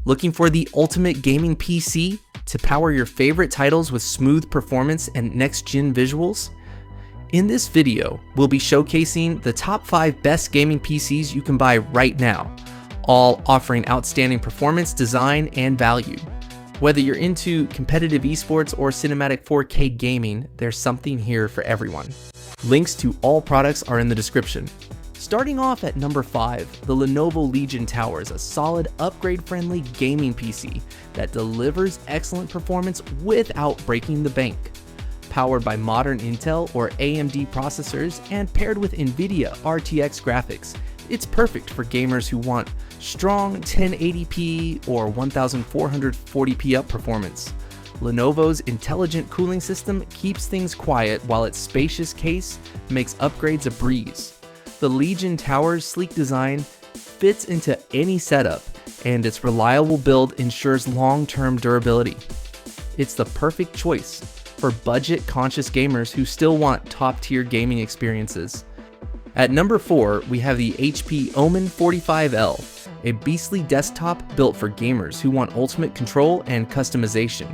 Looking for the ultimate gaming PC to power your favorite titles with smooth performance and next-gen visuals? In this video, we'll be showcasing the top 5 best gaming PCs you can buy right now, all offering outstanding performance, design, and value. Whether you're into competitive esports or cinematic 4K gaming, there's something here for everyone. Links to all products are in the description. Starting off at number 5, the Lenovo Legion Tower is a solid, upgrade-friendly gaming PC that delivers excellent performance without breaking the bank. Powered by modern Intel or AMD processors and paired with NVIDIA RTX graphics, it's perfect for gamers who want strong 1080p or 1440p up performance. Lenovo's intelligent cooling system keeps things quiet while its spacious case makes upgrades a breeze. The Legion Tower's sleek design fits into any setup, and its reliable build ensures long-term durability. It's the perfect choice for budget-conscious gamers who still want top-tier gaming experiences. At number 4, we have the HP OMEN 45L, a beastly desktop built for gamers who want ultimate control and customization.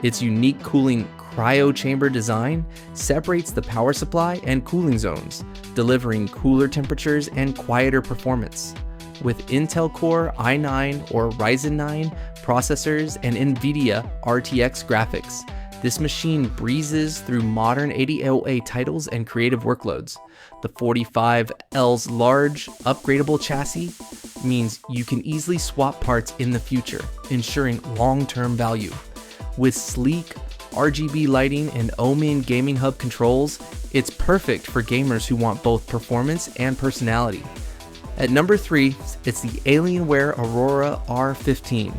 Its unique cooling cryo chamber design separates the power supply and cooling zones, delivering cooler temperatures and quieter performance. With Intel Core i9 or Ryzen 9 processors and NVIDIA RTX graphics, this machine breezes through modern AOA titles and creative workloads. The 45L's large, upgradable chassis means you can easily swap parts in the future, ensuring long-term value. With sleek RGB lighting and OMEN gaming hub controls, it's perfect for gamers who want both performance and personality. At number 3, it's the Alienware Aurora R15,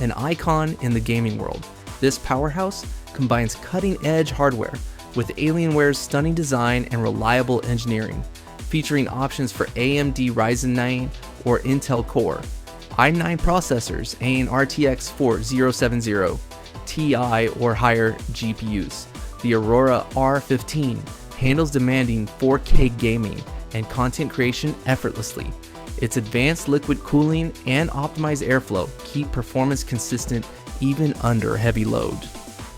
an icon in the gaming world. This powerhouse combines cutting-edge hardware with Alienware's stunning design and reliable engineering, featuring options for AMD Ryzen 9 or Intel Core i9 processors and RTX 4070 Ti or higher GPUs. The Aurora R15 handles demanding 4K gaming and content creation effortlessly. Its advanced liquid cooling and optimized airflow keep performance consistent even under heavy load.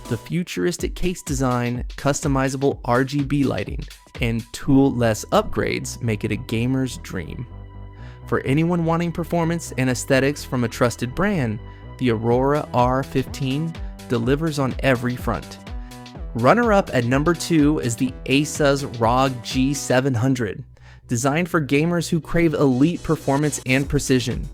The futuristic case design, customizable RGB lighting, and tool-less upgrades make it a gamer's dream. For anyone wanting performance and aesthetics from a trusted brand, the Aurora R15 delivers on every front. Runner-up at number 2 is the ASUS ROG G700, designed for gamers who crave elite performance and precision.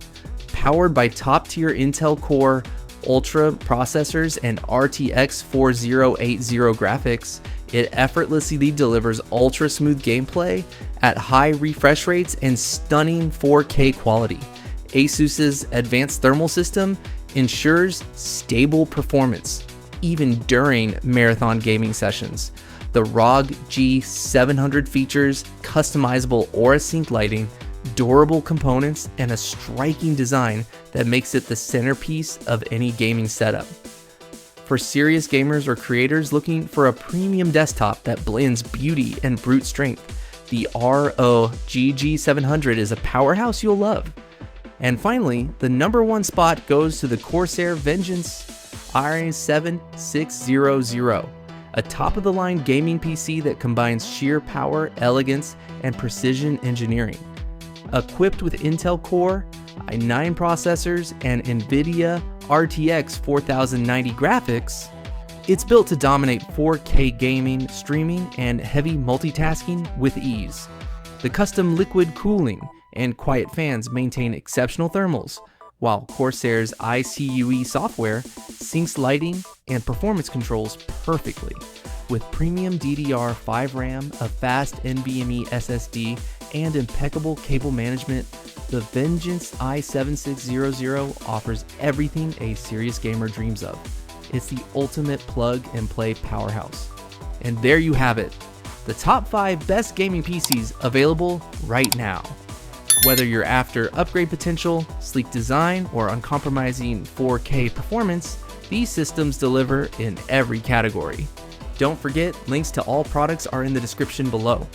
Powered by top-tier Intel Core Ultra processors and RTX 4080 graphics, it effortlessly delivers ultra-smooth gameplay at high refresh rates and stunning 4K quality. ASUS's advanced thermal system ensures stable performance, even during marathon gaming sessions. The ROG G700 features customizable Aura Sync lighting, durable components, and a striking design that makes it the centerpiece of any gaming setup. For serious gamers or creators looking for a premium desktop that blends beauty and brute strength, the ROG G700 is a powerhouse you'll love. And finally, the number 1 spot goes to the Corsair VENGEANCE i7600, a top-of-the-line gaming PC that combines sheer power, elegance, and precision engineering. Equipped with Intel Core i9 processors and NVIDIA RTX 4090 graphics, it's built to dominate 4K gaming, streaming, and heavy multitasking with ease. The custom liquid cooling and quiet fans maintain exceptional thermals, while Corsair's ICUE software syncs lighting and performance controls perfectly. With premium DDR5 RAM, a fast NVMe SSD, and impeccable cable management, the VENGEANCE i7600 offers everything a serious gamer dreams of. It's the ultimate plug-and-play powerhouse. And there you have it, the top 5 best gaming PCs available right now. Whether you're after upgrade potential, sleek design, or uncompromising 4K performance, these systems deliver in every category. Don't forget, links to all products are in the description below.